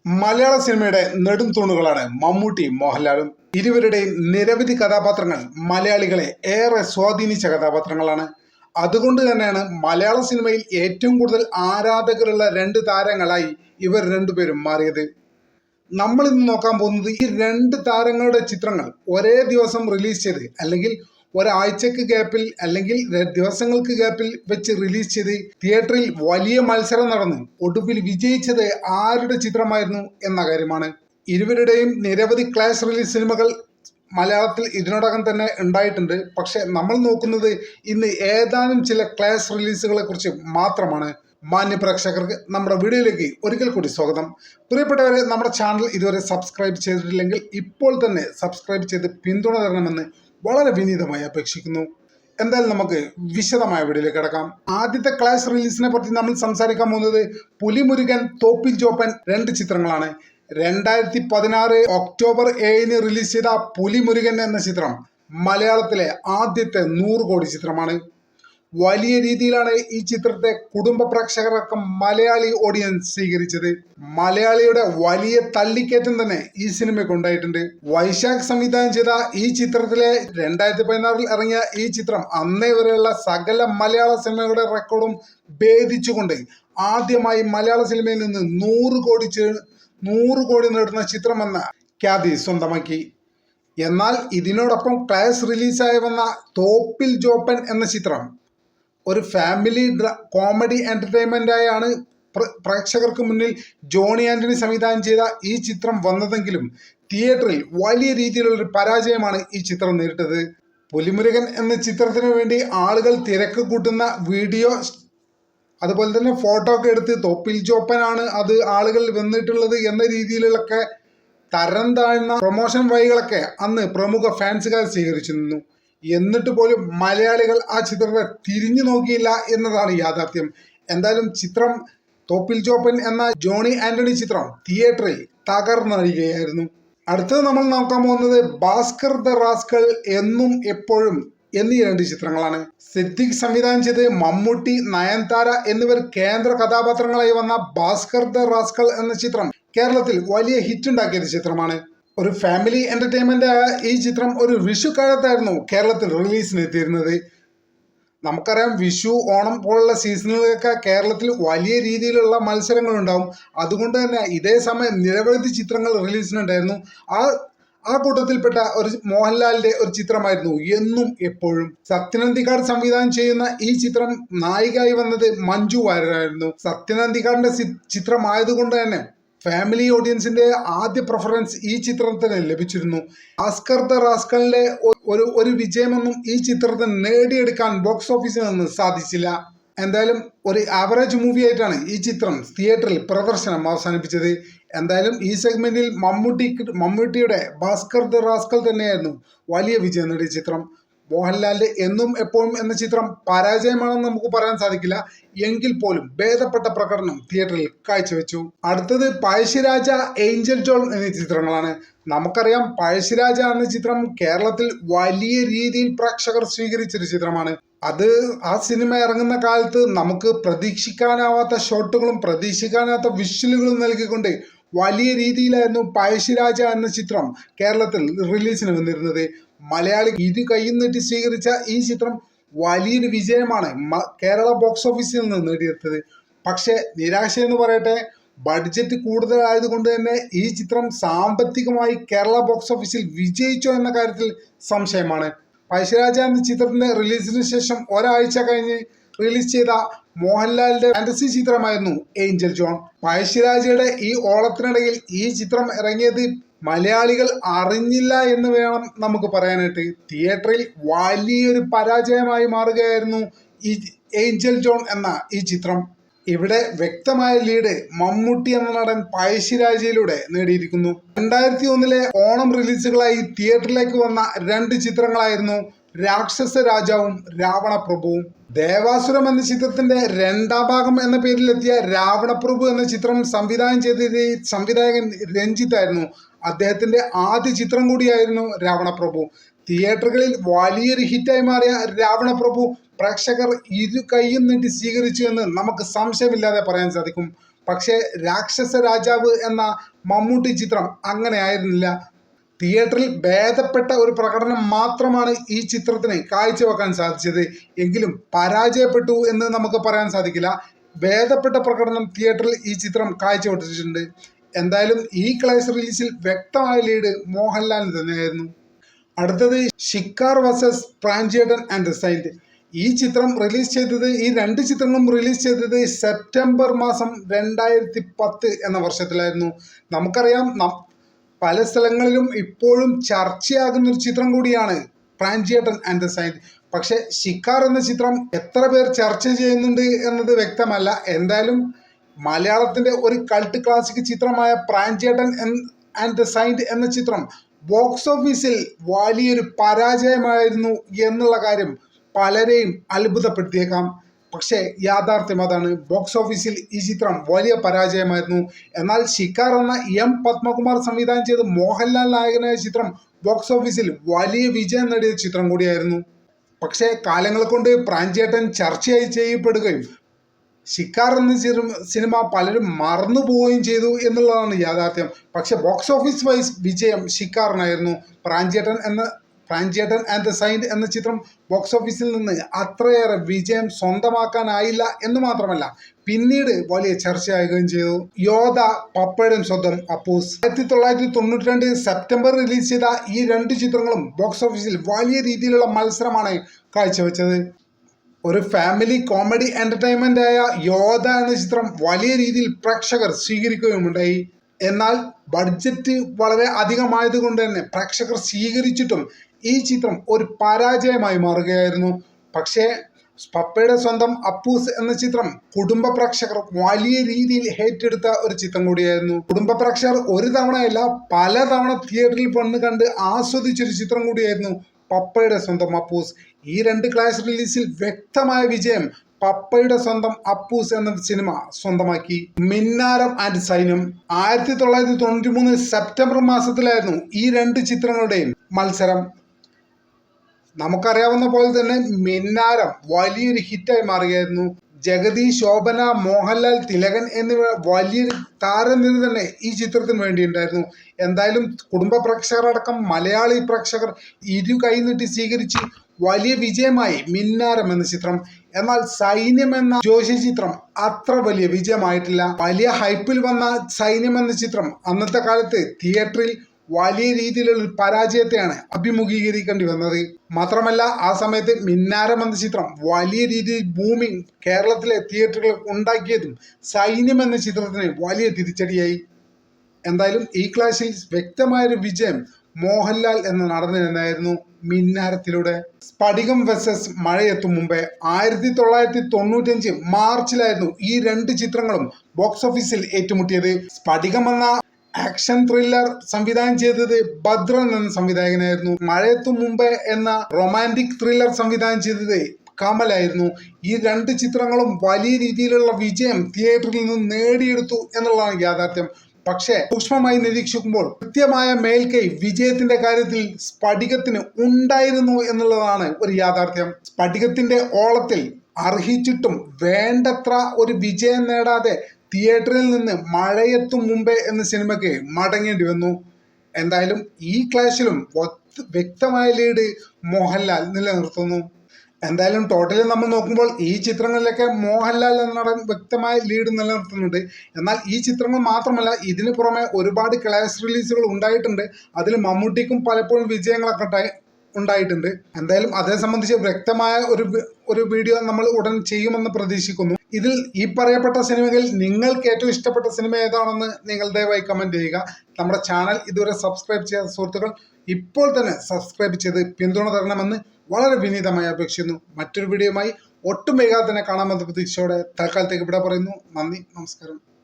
മലയാള സിനിമയുടെ നെടും തൂണുകളാണ് മമ്മൂട്ടി മോഹൻലാലും. ഇരുവരുടെയും നിരവധി കഥാപാത്രങ്ങൾ മലയാളികളെ ഏറെ സ്വാധീനിച്ച കഥാപാത്രങ്ങളാണ്. അതുകൊണ്ട് തന്നെയാണ് മലയാള സിനിമയിൽ ഏറ്റവും കൂടുതൽ ആരാധകരുള്ള രണ്ട് താരങ്ങളായി ഇവർ രണ്ടുപേരും മാറിയത്. നമ്മൾ ഇന്ന് നോക്കാൻ പോകുന്നത് ഈ രണ്ട് താരങ്ങളുടെ ചിത്രങ്ങൾ ഒരേ ദിവസം റിലീസ് ചെയ്ത് അല്ലെങ്കിൽ ഒരാഴ്ചക്ക് ഗ്യാപ്പിൽ അല്ലെങ്കിൽ ദിവസങ്ങൾക്ക് ഗ്യാപ്പിൽ വെച്ച് റിലീസ് ചെയ്ത് തിയേറ്ററിൽ വലിയ മത്സരം നടന്ന് ഒടുവിൽ വിജയിച്ചത് ആരുടെ ചിത്രമായിരുന്നു എന്ന കാര്യമാണ്. ഇരുവരുടെയും നിരവധി ക്ലാഷ് റിലീസ് സിനിമകൾ മലയാളത്തിൽ ഇതിനോടകം തന്നെ ഉണ്ടായിട്ടുണ്ട്. പക്ഷെ നമ്മൾ നോക്കുന്നത് ഇന്ന് ഏതാനും ചില ക്ലാഷ് റിലീസുകളെ കുറിച്ച് മാത്രമാണ്. മാന്യ പ്രേക്ഷകർക്ക് നമ്മുടെ വീഡിയോയിലേക്ക് ഒരിക്കൽ കൂടി സ്വാഗതം. പ്രിയപ്പെട്ടവരെ, നമ്മുടെ ചാനൽ ഇതുവരെ സബ്സ്ക്രൈബ് ചെയ്തിട്ടില്ലെങ്കിൽ ഇപ്പോൾ തന്നെ സബ്സ്ക്രൈബ് ചെയ്ത് പിന്തുണ തരണമെന്ന് വളരെ വിനീതമായി അപേക്ഷിക്കുന്നു. എന്തായാലും നമുക്ക് വിശദമായ വീഡിയോയിലേക്ക് കിടക്കാം. ആദ്യത്തെ ക്ലാഷ് റിലീസിനെ പറ്റി നമ്മൾ സംസാരിക്കാൻ പോകുന്നത് പുലിമുരുകൻ, തോപ്പിൽ ജോപ്പൻ രണ്ട് ചിത്രങ്ങളാണ്. 2016 ഒക്ടോബർ 7 റിലീസ് ചെയ്ത പുലിമുരുകൻ എന്ന ചിത്രം മലയാളത്തിലെ ആദ്യത്തെ 100 കോടി ചിത്രമാണ്. വലിയ രീതിയിലാണ് ഈ ചിത്രത്തെ കുടുംബ പ്രേക്ഷകരടക്കം മലയാളി ഓഡിയൻസ് സ്വീകരിച്ചത്. മലയാളിയുടെ വലിയ തള്ളിക്കയറ്റം തന്നെ ഈ സിനിമയ്ക്ക് ഉണ്ടായിട്ടുണ്ട്. വൈശാഖ് സംവിധാനം ചെയ്ത ഈ ചിത്രത്തിലെ 2016 ഇറങ്ങിയ ഈ ചിത്രം അന്നേ വരെയുള്ള സകല മലയാള സിനിമയുടെ റെക്കോർഡും ഭേദിച്ചുകൊണ്ട് ആദ്യമായി മലയാള സിനിമയിൽ നിന്ന് 100 കോടി നേടുന്ന ചിത്രമെന്ന ഖ്യാതി സ്വന്തമാക്കി. എന്നാൽ ഇതിനോടൊപ്പം ക്ലാഷ് റിലീസായി വന്ന തോപ്പിൽ ജോപ്പൻ എന്ന ചിത്രം ഒരു ഫാമിലി കോമഡി എൻ്റർടൈൻമെൻ്റായാണ് പ്രേക്ഷകർക്ക് മുന്നിൽ ജോണി ആൻ്റണി സംവിധാനം ചെയ്ത ഈ ചിത്രം വന്നതെങ്കിലും തിയേറ്ററിൽ വലിയ രീതിയിലുള്ളൊരു പരാജയമാണ് ഈ ചിത്രം നേരിട്ടത്. പുലിമുരുകൻ എന്ന ചിത്രത്തിന് വേണ്ടി ആളുകൾ തിരക്ക് കൂട്ടുന്ന വീഡിയോ അതുപോലെ തന്നെ ഫോട്ടോ ഒക്കെ എടുത്ത് തോപ്പിൽ ജോപ്പനാണ് അത് ആളുകൾ വന്നിട്ടുള്ളത് എന്ന രീതിയിലൊക്കെ തരം താഴ്ന്ന പ്രൊമോഷൻ വഴികളൊക്കെ അന്ന് പ്രമുഖ ഫാൻസുകാർ സ്വീകരിച്ചു നിന്നു. എന്നിട്ട് പോലും മലയാളികൾ ആ ചിത്രത്തെ തിരിഞ്ഞു നോക്കിയില്ല എന്നതാണ് യാഥാർത്ഥ്യം. എന്തായാലും ചിത്രം തോപ്പിൽ ജോപ്പൻ എന്ന ജോണി ആന്റണി ചിത്രം തിയേറ്ററിൽ തകർന്നടിയുകയായിരുന്നു. അടുത്തത് നമ്മൾ നോക്കാൻ പോകുന്നത് ഭാസ്കർ ദ റാസ്കൾ, എന്നും എപ്പോഴും എന്നീ രണ്ട് ചിത്രങ്ങളാണ്. സിദ്ദിഖ് സംവിധാനം ചെയ്ത് മമ്മൂട്ടി, നയൻതാര എന്നിവർ കേന്ദ്ര കഥാപാത്രങ്ങളായി വന്ന ഭാസ്കർ ദ റാസ്കൾ എന്ന ചിത്രം കേരളത്തിൽ വലിയ ഹിറ്റ് ഉണ്ടാക്കിയ ചിത്രമാണ്. ഒരു ഫാമിലി എന്റർടൈൻമെന്റ് ആയ ഈ ചിത്രം ഒരു വിഷു കാലത്തായിരുന്നു കേരളത്തിൽ റിലീസിന് എത്തിയിരുന്നത്. നമുക്കറിയാം, വിഷു, ഓണം പോലുള്ള സീസണുകളിലൊക്കെ കേരളത്തിൽ വലിയ രീതിയിലുള്ള മത്സരങ്ങൾ ഉണ്ടാവും. അതുകൊണ്ട് തന്നെ ഇതേ സമയം നിരവധി ചിത്രങ്ങൾ റിലീസിനുണ്ടായിരുന്നു. ആ കൂട്ടത്തിൽപ്പെട്ട ഒരു മോഹൻലാലിന്റെ ഒരു ചിത്രമായിരുന്നു എന്നും എപ്പോഴും. സത്യനന്ദിക്കാട് സംവിധാനം ചെയ്യുന്ന ഈ ചിത്രം നായികയായി വന്നത് മഞ്ജു വാര്യരായിരുന്നു. സത്യനന്ദിക്കാടിന്റെ ചിത്രമായതുകൊണ്ട് തന്നെ ഫാമിലി ഓഡിയൻസിന്റെ ആദ്യ പ്രിഫറൻസ് ഈ ചിത്രത്തിന് ലഭിച്ചിരുന്നു. ഭാസ്കർ ദ റാസ്കലിന്റെ ഒരു വിജയമൊന്നും ഈ ചിത്രത്തിന് നേടിയെടുക്കാൻ ബോക്സ് ഓഫീസിൽ നിന്ന് സാധിച്ചില്ല. എന്തായാലും ഒരു ആവറേജ് മൂവി ആയിട്ടാണ് ഈ ചിത്രം തിയേറ്ററിൽ പ്രദർശനം അവസാനിപ്പിച്ചത്. എന്തായാലും ഈ സെഗ്മെന്റിൽ മമ്മൂട്ടിയുടെ ഭാസ്കർ ദ റാസ്കൽ തന്നെയായിരുന്നു വലിയ വിജയം നേടിയ ചിത്രം. മോഹൻലാലിന്റെ എന്നും എപ്പോഴും എന്ന ചിത്രം പരാജയമാണെന്ന് നമുക്ക് പറയാൻ സാധിക്കില്ല. എങ്കിൽ പോലും ഭേദപ്പെട്ട പ്രകടനം തിയേറ്ററിൽ കാഴ്ചവെച്ചു. അടുത്തത് പഴശ്ശിരാജ, ഏഞ്ചൽ ജോൺ എന്നീ ചിത്രങ്ങളാണ്. നമുക്കറിയാം, പഴശ്ശിരാജ എന്ന ചിത്രം കേരളത്തിൽ വലിയ രീതിയിൽ പ്രേക്ഷകർ സ്വീകരിച്ചൊരു ചിത്രമാണ്. അത് ആ സിനിമ ഇറങ്ങുന്ന കാലത്ത് നമുക്ക് പ്രതീക്ഷിക്കാനാവാത്ത ഷോട്ടുകളും പ്രതീക്ഷിക്കാനാവാത്ത വിഷ്വലുകളും നൽകിക്കൊണ്ട് വലിയ രീതിയിലായിരുന്നു പഴശ്ശിരാജ എന്ന ചിത്രം കേരളത്തിൽ റിലീസിന് വന്നിരുന്നത്. മലയാളി ഇരു കൈയും നീട്ടി സ്വീകരിച്ച ഈ ചിത്രം വലിയൊരു വിജയമാണ് കേരള ബോക്സ് ഓഫീസിൽ നിന്ന് നേടിയെടുത്തത്. പക്ഷെ നിരാശ എന്ന് പറയട്ടെ, ബഡ്ജറ്റ് കൂടുതലായതുകൊണ്ട് തന്നെ ഈ ചിത്രം സാമ്പത്തികമായി കേരള ബോക്സ് ഓഫീസിൽ വിജയിച്ചോ എന്ന കാര്യത്തിൽ സംശയമാണ്. പഴശ്ശിരാജ എന്ന ചിത്രത്തിന്റെ റിലീസിന് ശേഷം ഒരാഴ്ച കഴിഞ്ഞ് റിലീസ് ചെയ്ത മോഹൻലാലിന്റെ ഫാന്റസി ചിത്രമായിരുന്നു ഏഞ്ചൽ ജോൺ. പഴശ്ശിരാജയുടെ ഈ ഓളത്തിനിടയിൽ ഈ ചിത്രം ഇറങ്ങിയത് മലയാളികൾ അറിഞ്ഞില്ല എന്ന് വേണം നമുക്ക് പറയാനായിട്ട്. തിയേറ്ററിൽ വലിയൊരു പരാജയമായി മാറുകയായിരുന്നു ഈ ഏഞ്ചൽ ജോൺ എന്ന ഈ ചിത്രം. ഇവിടെ വ്യക്തമായ ലീഡ് മമ്മൂട്ടി എന്ന നടൻ പഴശ്ശിരാജയിലൂടെ നേടിയിരിക്കുന്നു. 2001 ഓണം റിലീസുകളായി തിയേറ്ററിലേക്ക് വന്ന രണ്ട് ചിത്രങ്ങളായിരുന്നു രാക്ഷസ രാജാവും രാവണപ്രഭുവും. ദേവാസുരം എന്ന ചിത്രത്തിന്റെ രണ്ടാം ഭാഗം എന്ന പേരിലെത്തിയ രാവണപ്രഭു എന്ന ചിത്രം സംവിധാനം ചെയ്ത സംവിധായകൻ രഞ്ജിത്ത് ആയിരുന്നു. അദ്ദേഹത്തിന്റെ ആദ്യ ചിത്രം കൂടിയായിരുന്നു രാവണപ്രഭു. തിയേറ്ററുകളിൽ വലിയൊരു ഹിറ്റായി മാറിയ രാവണപ്രഭു പ്രേക്ഷകർ ഇരു കൈയും നീട്ടി സ്വീകരിച്ചു എന്ന് നമുക്ക് സംശയമില്ലാതെ പറയാൻ സാധിക്കും. പക്ഷേ രാക്ഷസ രാജാവ് എന്ന മമ്മൂട്ടി ചിത്രം അങ്ങനെ ആയിരുന്നില്ല. തിയേറ്ററിൽ ഭേദപ്പെട്ട ഒരു പ്രകടനം മാത്രമാണ് ഈ ചിത്രത്തിന് കാഴ്ചവെക്കാൻ സാധിച്ചത്. എങ്കിലും പരാജയപ്പെട്ടു എന്ന് നമുക്ക് പറയാൻ സാധിക്കില്ല. ഭേദപ്പെട്ട പ്രകടനം തിയേറ്ററിൽ ഈ ചിത്രം കാഴ്ചവെച്ചിട്ടുണ്ട്. എന്തായാലും ഈ ക്ലാസ് റിലീസിൽ വ്യക്തമായ ലീഡ് മോഹൻലാലിന് തന്നെയായിരുന്നു. അടുത്തത് Shikkar versus Pranchettan and the Saint. ഈ ചിത്രം റിലീസ് ചെയ്തത്, ഈ രണ്ട് ചിത്രങ്ങളും റിലീസ് ചെയ്തത് സെപ്റ്റംബർ മാസം 2010 എന്ന വർഷത്തിലായിരുന്നു. നമുക്കറിയാം, പല സ്ഥലങ്ങളിലും ഇപ്പോഴും ചർച്ചയാകുന്ന ഒരു ചിത്രം കൂടിയാണ് പ്രാഞ്ചേട്ടൻ ആൻഡ് ദ സൈന്റ്. പക്ഷെ ഷിക്കാർ എന്ന ചിത്രം എത്ര പേർ ചർച്ച ചെയ്യുന്നുണ്ട് എന്നത് വ്യക്തമല്ല. എന്തായാലും മലയാളത്തിന്റെ ഒരു കൾട്ട് ക്ലാസിക് ചിത്രമായ പ്രാഞ്ചേട്ടൻ ആൻഡ് ദ സൈന്റ് എന്ന ചിത്രം ബോക്സ് ഓഫീസിൽ വലിയൊരു പരാജയമായിരുന്നു എന്നുള്ള കാര്യം പലരെയും അത്ഭുതപ്പെടുത്തിയേക്കാം. പക്ഷേ യാഥാർത്ഥ്യം അതാണ്. ബോക്സ് ഓഫീസിൽ ഈ ചിത്രം വലിയ പരാജയമായിരുന്നു. എന്നാൽ ഷിക്കാർ എന്ന എം പത്മകുമാർ സംവിധാനം ചെയ്ത് മോഹൻലാൽ നായകനായ ചിത്രം ബോക്സ് ഓഫീസിൽ വലിയ വിജയം നേടിയ ചിത്രം കൂടിയായിരുന്നു. പക്ഷേ കാലങ്ങൾ കൊണ്ട് പ്രാഞ്ചേട്ടൻ ചർച്ചയായി ചെയ്യപ്പെടുകയും ഷിക്കാർ എന്ന സിനിമ പലരും മറന്നുപോവുകയും ചെയ്തു എന്നുള്ളതാണ് യാഥാർത്ഥ്യം. പക്ഷെ ബോക്സ് ഓഫീസ് വൈസ് വിജയം ഷിക്കാറിനായിരുന്നു. പ്രാഞ്ചേട്ടൻ ആൻഡ് ദ സൈന്റ് എന്ന ചിത്രം ബോക്സ് ഓഫീസിൽ നിന്ന് അത്രയേറെ വിജയം സ്വന്തമാക്കാനായില്ല എന്ന് മാത്രമല്ല, പിന്നീട് വലിയ ചർച്ചയാകുകയും ചെയ്തു. യോധ, പപ്പയുടെ സ്വന്തം അപ്പൂസ്. 1992 സെപ്റ്റംബർ റിലീസ് ചെയ്ത ഈ രണ്ട് ചിത്രങ്ങളും ബോക്സ് ഓഫീസിൽ വലിയ രീതിയിലുള്ള മത്സരമാണ് കാഴ്ചവെച്ചത്. ഒരു ഫാമിലി കോമഡി എന്റർടൈൻമെന്റ് ആയ യോധ എന്ന ചിത്രം വലിയ രീതിയിൽ പ്രേക്ഷകർ സ്വീകരിക്കുകയുമുണ്ടായി. എന്നാൽ ബഡ്ജറ്റ് വളരെ അധികമായതുകൊണ്ട് തന്നെ പ്രേക്ഷകർ സ്വീകരിച്ചിട്ടും ഈ ചിത്രം ഒരു പരാജയമായി മാറുകയായിരുന്നു. പക്ഷേ പപ്പയുടെ സ്വന്തം അപ്പൂസ് എന്ന ചിത്രം കുടുംബ പ്രേക്ഷകർ വലിയ രീതിയിൽ ഏറ്റെടുത്ത ഒരു ചിത്രം കൂടിയായിരുന്നു. കുടുംബ പ്രേക്ഷകർ ഒരു തവണയല്ല പലതവണ തിയേറ്ററിൽ വന്ന് കണ്ട് ആസ്വദിച്ചൊരു ചിത്രം കൂടിയായിരുന്നു പപ്പയുടെ സ്വന്തം അപ്പൂസ്. ഈ രണ്ട് ക്ലാസ് റിലീസിൽ വ്യക്തമായ വിജയം പപ്പയുടെ സ്വന്തം അപ്പൂസ് എന്ന സിനിമ സ്വന്തമാക്കി. മിന്നാരം ആൻഡ് സൈന്യം. 1993 സെപ്റ്റംബർ മാസത്തിലായിരുന്നു ഈ രണ്ട് ചിത്രങ്ങളുടെയും മത്സരം. നമുക്കറിയാവുന്ന പോലെ തന്നെ മിന്നാരം വലിയൊരു ഹിറ്റായി മാറുകയായിരുന്നു. ജഗതി, ശോഭന, മോഹൻലാൽ, തിലകൻ എന്നിവ വലിയൊരു താരനിര തന്നെ ഈ ചിത്രത്തിന് വേണ്ടിയുണ്ടായിരുന്നു. എന്തായാലും കുടുംബ പ്രേക്ഷകരടക്കം മലയാളി പ്രേക്ഷകർ ഇരു കൈനീട്ടി സ്വീകരിച്ച് വലിയ വിജയമായി മിന്നാരം എന്ന ചിത്രം. എന്നാൽ സൈന്യം എന്ന ജോഷി ചിത്രം അത്ര വലിയ വിജയമായിട്ടില്ല. വലിയ ഹൈപ്പിൽ വന്ന സൈന്യം എന്ന ചിത്രം അന്നത്തെ കാലത്ത് തിയേറ്ററിൽ വലിയ രീതിയിലുള്ള പരാജയത്തെയാണ് അഭിമുഖീകരിക്കേണ്ടി വന്നത്. മാത്രമല്ല, ആ സമയത്ത് മിന്നാരം എന്ന ചിത്രം വലിയ രീതിയിൽ ബൂമിങ് കേരളത്തിലെ തിയേറ്ററുകൾ ഉണ്ടാക്കിയതും സൈന്യം എന്ന ചിത്രത്തിന് വലിയ തിരിച്ചടിയായി. എന്തായാലും ഈ ക്ലാസ്സിൽ വ്യക്തമായൊരു വിജയം മോഹൻലാൽ എന്ന നടന് തന്നെയായിരുന്നു മിന്നാരത്തിലൂടെ. സ്ഫടികം വേഴ്സസ് മഴയെത്തും മുമ്പേ. 1995 മാർച്ചിലായിരുന്നു ഈ രണ്ട് ചിത്രങ്ങളും ബോക്സ് ഓഫീസിൽ ഏറ്റുമുട്ടിയത്. സ്ഫടികം എന്ന ആക്ഷൻ ത്രില്ലർ സംവിധാനം ചെയ്തത് ഭദ്രൻ എന്ന സംവിധായകനായിരുന്നു. മഴയെത്തും മുമ്പേ എന്ന റൊമാൻറ്റിക് ത്രില്ലർ സംവിധാനം ചെയ്തത് കമലായിരുന്നു. ഈ രണ്ട് ചിത്രങ്ങളും വലിയ രീതിയിലുള്ള വിജയം തിയേറ്ററിൽ നിന്ന് നേടിയെടുത്തു എന്നുള്ളതാണ് യാഥാർത്ഥ്യം. പക്ഷേ സൂക്ഷ്മമായി നിരീക്ഷിക്കുമ്പോൾ കൃത്യമായ മേൽക്കൈ വിജയത്തിന്റെ കാര്യത്തിൽ സ്ഫടികത്തിന് ഉണ്ടായിരുന്നു എന്നുള്ളതാണ് ഒരു യാഥാർത്ഥ്യം. സ്ഫടികത്തിന്റെ ഓളത്തിൽ അർഹിച്ചിട്ടും വേണ്ടത്ര ഒരു വിജയം നേടാതെ തിയേറ്ററിൽ നിന്ന് മഴയെത്തും മുമ്പേ എന്ന സിനിമയ്ക്ക് മടങ്ങേണ്ടി വന്നു. എന്തായാലും ഈ ക്ലാഷിലും വ്യക്തമായ ലീഡ് മോഹൻലാൽ നിലനിർത്തുന്നു. എന്തായാലും ടോട്ടലി നമ്മൾ നോക്കുമ്പോൾ ഈ ചിത്രങ്ങളിലൊക്കെ മോഹൻലാൽ എന്ന നടൻ വ്യക്തമായ ലീഡ് നിലനിർത്തുന്നുണ്ട്. എന്നാൽ ഈ ചിത്രങ്ങൾ മാത്രമല്ല, ഇതിന് പുറമെ ഒരുപാട് ക്ലാസ് റിലീസുകൾ ഉണ്ടായിട്ടുണ്ട്. അതിൽ മമ്മൂട്ടിക്കും പലപ്പോഴും വിജയങ്ങളൊക്കെ ഉണ്ടായിട്ടുണ്ട്. എന്തായാലും അതേ സംബന്ധിച്ച് വ്യക്തമായ ഒരു വീഡിയോ നമ്മൾ ഉടൻ ചെയ്യുമെന്ന് പ്രതീക്ഷിക്കുന്നു. ഇതിൽ ഈ പറയപ്പെട്ട സിനിമകളിൽ നിങ്ങൾക്ക് ഏറ്റവും ഇഷ്ടപ്പെട്ട സിനിമ ഏതാണെന്ന് നിങ്ങൾ ദയവായി കമൻറ്റ് ചെയ്യുക. നമ്മുടെ ചാനൽ ഇതുവരെ സബ്സ്ക്രൈബ് ചെയ്യാത്ത സുഹൃത്തുക്കൾ ഇപ്പോൾ തന്നെ സബ്സ്ക്രൈബ് ചെയ്ത് പിന്തുണ തരണമെന്ന് വളരെ വിനീതമായി അപേക്ഷിക്കുന്നു. മറ്റൊരു വീഡിയോയുമായി ഒട്ടും വൈകാതെ തന്നെ കാണാമെന്ന പ്രതീക്ഷയോടെ തൽക്കാലത്തേക്ക് ഇവിടെ പറയുന്നു. നന്ദി, നമസ്കാരം.